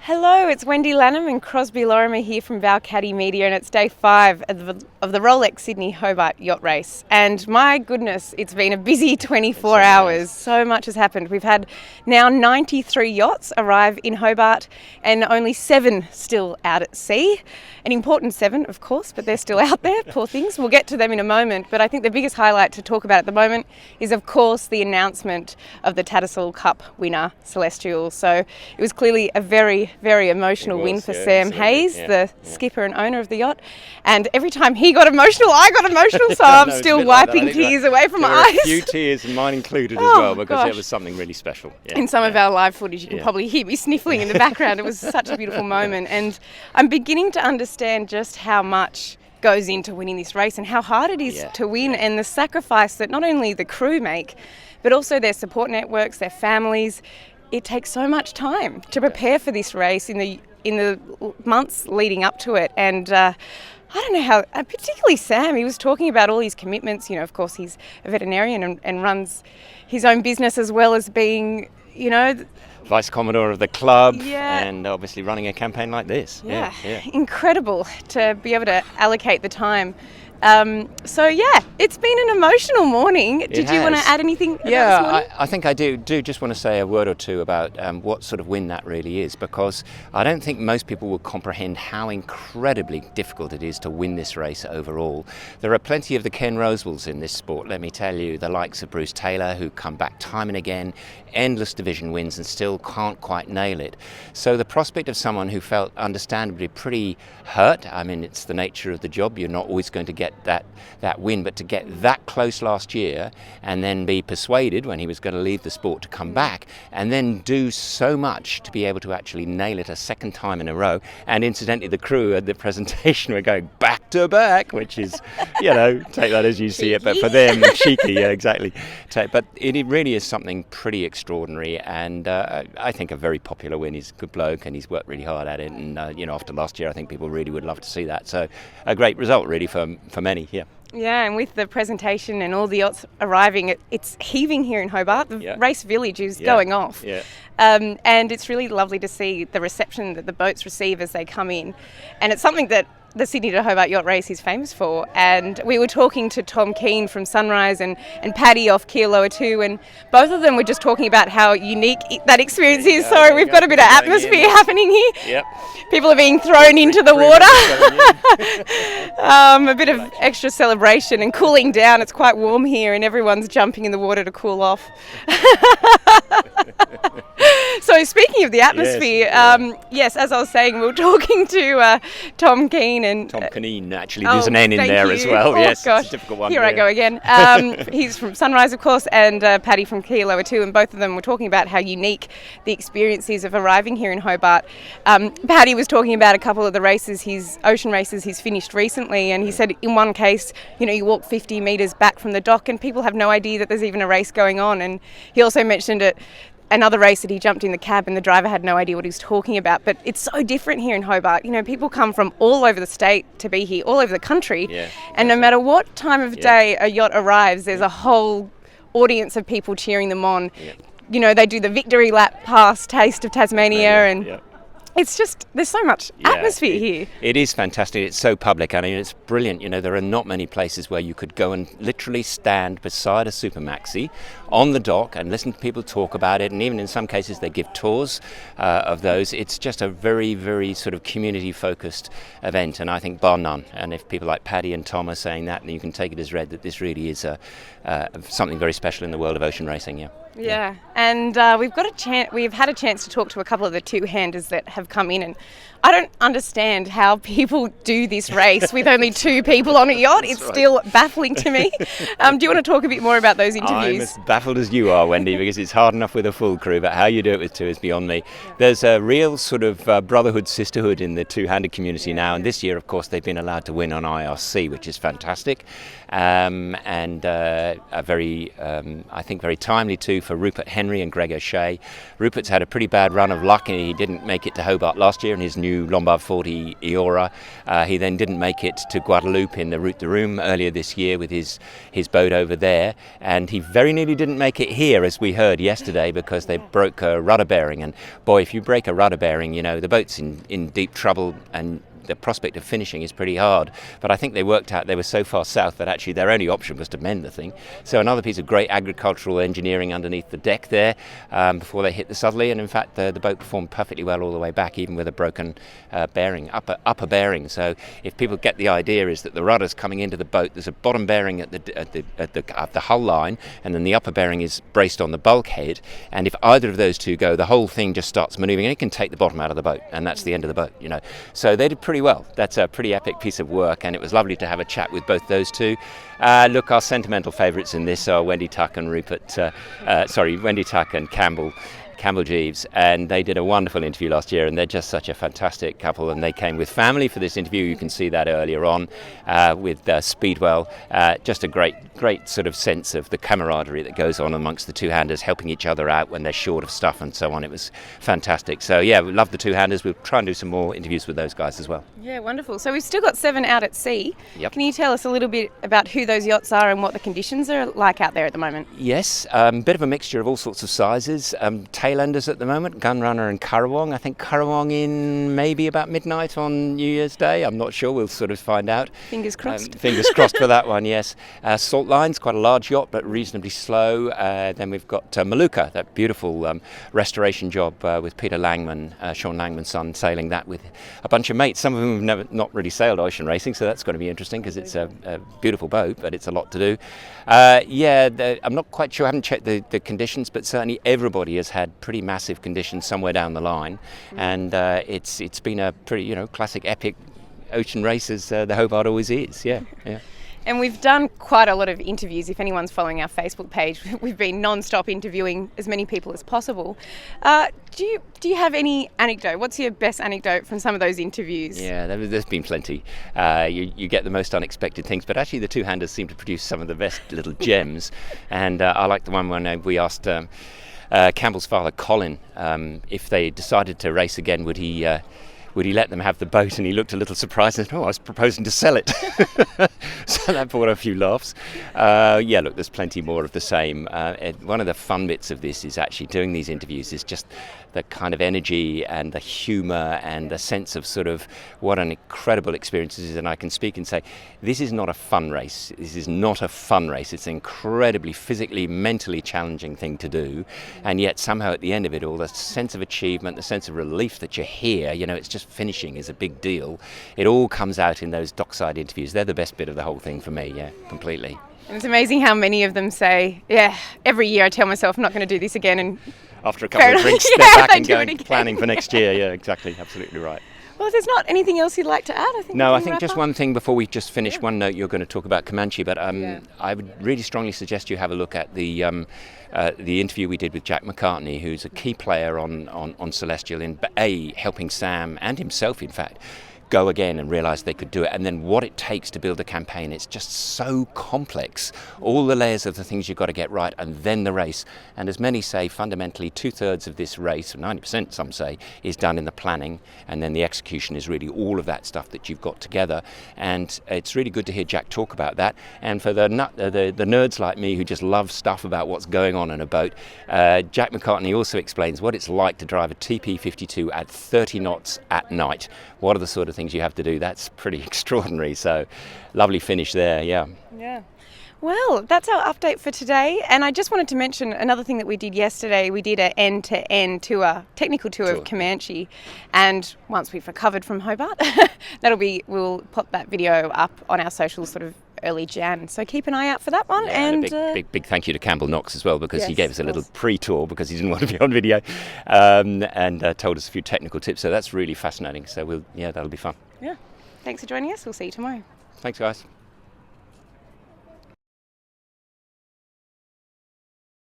Hello, it's Wendi Lanham and Crosbie Lorimer here from Balcaddy Media, and it's day 5 of the Rolex Sydney Hobart yacht race. And my goodness, it's been a busy 24 hours. So much has happened. We've had now 93 yachts arrive in Hobart and only 7 still out at sea. An important 7, of course, but they're still out there, poor things. We'll get to them in a moment, but I think the biggest highlight to talk about at the moment is, of course, the announcement of the Tattersall Cup winner, Celestial. So it was clearly a very emotional win for Sam Hayes, the skipper and owner of the yacht. And every time he got emotional, I got emotional, so I'm still wiping tears away from my eyes. A few tears, and mine included as well, because it was something really special. In some of our live footage, you can probably hear me sniffling in the background. It was such a beautiful moment, and I'm beginning to understand just how much goes into winning this race and how hard it is to win, and the sacrifice that not only the crew make, but also their support networks, their families. It takes so much time to prepare for this race in the months leading up to it. And I don't know how, particularly Sam, he was talking about all his commitments. You know, of course, he's a veterinarian and runs his own business as well as being, Vice Commodore of the club, and obviously running a campaign like this. Yeah. Incredible to be able to allocate the time. It's been an emotional morning. Did you want to add anything about this morning? I think I do just want to say a word or two about what sort of win that really is, because I don't think most people will comprehend how incredibly difficult it is to win this race overall. There are plenty of the Ken Rosewalls in this sport, let me tell you, the likes of Bruce Taylor, who come back time and again, endless division wins and still can't quite nail it. So the prospect of someone who felt understandably pretty hurt, I mean, it's the nature of the job, you're not always going to get that win, but to get that close last year and then be persuaded when he was going to leave the sport to come back and then do so much to be able to actually nail it a second time in a row. And incidentally, the crew at the presentation were going back to back, which is, take that as you see it, but for them, cheeky, exactly. But it really is something pretty extraordinary, and I think a very popular win. He's a good bloke and he's worked really hard at it, and after last year I think people really would love to see that. So a great result really for many here. Yeah, and with the presentation and all the yachts arriving, it's heaving here in Hobart. The race village is going off. And it's really lovely to see the reception that the boats receive as they come in. And it's something that the Sydney to Hobart yacht race is famous for. And we were talking to Tom Keane from Sunrise and Paddy off Kia Lower 2, and both of them were just talking about how unique that experience is. So we've got a bit of atmosphere happening here. Yep. People are being thrown into the water. A bit of extra celebration and cooling down. It's quite warm here and everyone's jumping in the water to cool off. So speaking of the atmosphere, as I was saying, we were talking to Tom Keane. Tom Keane, actually, there's an N in there as well. Oh, yes, gosh. it's a difficult one. Here I go again. He's from Sunrise, of course, and Paddy from Kia Lower 2, and both of them were talking about how unique the experience is of arriving here in Hobart. Paddy was talking about a couple of the races, his ocean races he's finished recently, and he said in one case, you walk 50 metres back from the dock and people have no idea that there's even a race going on. And he also mentioned another race that he jumped in the cab and the driver had no idea what he was talking about. But it's so different here in Hobart. People come from all over the state to be here, all over the country. And no matter what time of day a yacht arrives, there's a whole audience of people cheering them on. They do the victory lap past Taste of Tasmania and it's just, there's so much atmosphere here. It is fantastic. It's so public. I mean, it's brilliant. There are not many places where you could go and literally stand beside a super maxi on the dock and listen to people talk about it. And even in some cases, they give tours of those. It's just a very, very sort of community-focused event, and I think bar none. And if people like Paddy and Tom are saying that, then you can take it as read that this really is something very special in the world of ocean racing. Yeah, and we've had a chance to talk to a couple of the two-handers that have come in, and I don't understand how people do this race with only 2 people on a yacht. It's still baffling to me. Do you want to talk a bit more about those interviews? I'm as baffled as you are, Wendi, because it's hard enough with a full crew, but how you do it with 2 is beyond me. There's a real sort of brotherhood, sisterhood in the two-handed community now, and this year, of course, they've been allowed to win on IRC, which is fantastic, and a very, I think, very timely too for Rupert Henry and Greg O'Shea. Rupert's had a pretty bad run of luck. He didn't make it to Hobart last year in his new Lombard 40 Eora. He then didn't make it to Guadeloupe in the Route de Rhum earlier this year with his boat over there. And he very nearly didn't make it here, as we heard yesterday, because they broke a rudder bearing. And boy, if you break a rudder bearing, the boat's in deep trouble, and the prospect of finishing is pretty hard. But I think they worked out they were so far south that actually their only option was to mend the thing. So another piece of great agricultural engineering underneath the deck there before they hit the southerly. And in fact, the boat performed perfectly well all the way back, even with a broken bearing, upper bearing. So if people get the idea, is that the rudder's coming into the boat, there's a bottom bearing at the hull line, and then the upper bearing is braced on the bulkhead. And if either of those two go, the whole thing just starts manoeuvring, and it can take the bottom out of the boat, and that's the end of the boat. So they did pretty well. That's a pretty epic piece of work, and it was lovely to have a chat with both those two. Look, our sentimental favourites in this are Wendi Tuck and Campbell Jeeves, and they did a wonderful interview last year, and they're just such a fantastic couple, and they came with family for this interview. You can see that earlier on with Speedwell. Just a great sort of sense of the camaraderie that goes on amongst the two-handers, helping each other out when they're short of stuff and so on. It was fantastic. So yeah, we love the two-handers. We'll try and do some more interviews with those guys as well. Yeah, wonderful. So we've still got 7 out at sea. Yep. Can you tell us a little bit about who those yachts are and what the conditions are like out there at the moment? Yes, bit of a mixture of all sorts of sizes. Tailenders at the moment, Gunrunner and Currawong. I think Currawong in maybe about midnight on New Year's Day. I'm not sure. We'll sort of find out. Fingers crossed. Fingers crossed for that one, yes. Salt Line's quite a large yacht, but reasonably slow. Then we've got Maluka, that beautiful restoration job with Peter Langman, Sean Langman's son, sailing that with a bunch of mates. Some of them have not really sailed ocean racing, so that's going to be interesting because it's a beautiful boat, but it's a lot to do. I'm not quite sure. I haven't checked the conditions, but certainly everybody has had pretty massive conditions somewhere down the line, and it's been a pretty classic epic ocean race as the Hobart always is. Yeah. And we've done quite a lot of interviews. If anyone's following our Facebook page, we've been non-stop interviewing as many people as possible. Do you have any anecdote? What's your best anecdote from some of those interviews? Yeah, there's been plenty. You get the most unexpected things, but actually the two-handers seem to produce some of the best little gems. And I like the one when we asked Campbell's father, Colin, if they decided to race again, would he let them have the boat? And he looked a little surprised and said, I was proposing to sell it. So that brought a few laughs. Look, there's plenty more of the same. One of the fun bits of this is actually doing these interviews is just the kind of energy and the humour and the sense of sort of what an incredible experience this is. And I can speak and say, this is not a fun race. This is not a fun race. It's an incredibly physically, mentally challenging thing to do. And yet somehow at the end of it all, the sense of achievement, the sense of relief that you're here, it's just finishing is a big deal. It all comes out in those dockside interviews. They're the best bit of the whole thing for me, yeah, completely. And it's amazing how many of them say, every year I tell myself I'm not going to do this again. And after a couple of drinks, step back and go planning for next year. Yeah, exactly. Absolutely right. Well, if there's not anything else you'd like to add, I think just one thing before we just finish. One note, you're going to talk about Comanche, but I would really strongly suggest you have a look at the interview we did with Jack McCartney, who's a key player on Celestial in helping Sam and himself, in fact, go again and realise they could do it, and then what it takes to build a campaign. It's just so complex. All the layers of the things you've got to get right, and then the race. And as many say, fundamentally 2/3 of this race, or 90% some say, is done in the planning, and then the execution is really all of that stuff that you've got together. And it's really good to hear Jack talk about that. And for the nerds like me who just love stuff about what's going on in a boat, Jack McCartney also explains what it's like to drive a TP52 at 30 knots at night. What are the sort of things you have to do? That's pretty extraordinary. So lovely finish there. Yeah. Well, that's our update for today. And I just wanted to mention another thing that we did yesterday. We did an end-to-end tour, technical tour of Comanche. And once we've recovered from Hobart, we'll pop that video up on our socials sort of early Jan. So keep an eye out for that one. And a big thank you to Campbell Knox as well, because he gave us a little pre-tour because he didn't want to be on video, and told us a few technical tips. So that's really fascinating. So that'll be fun. Yeah. Thanks for joining us. We'll see you tomorrow. Thanks, guys.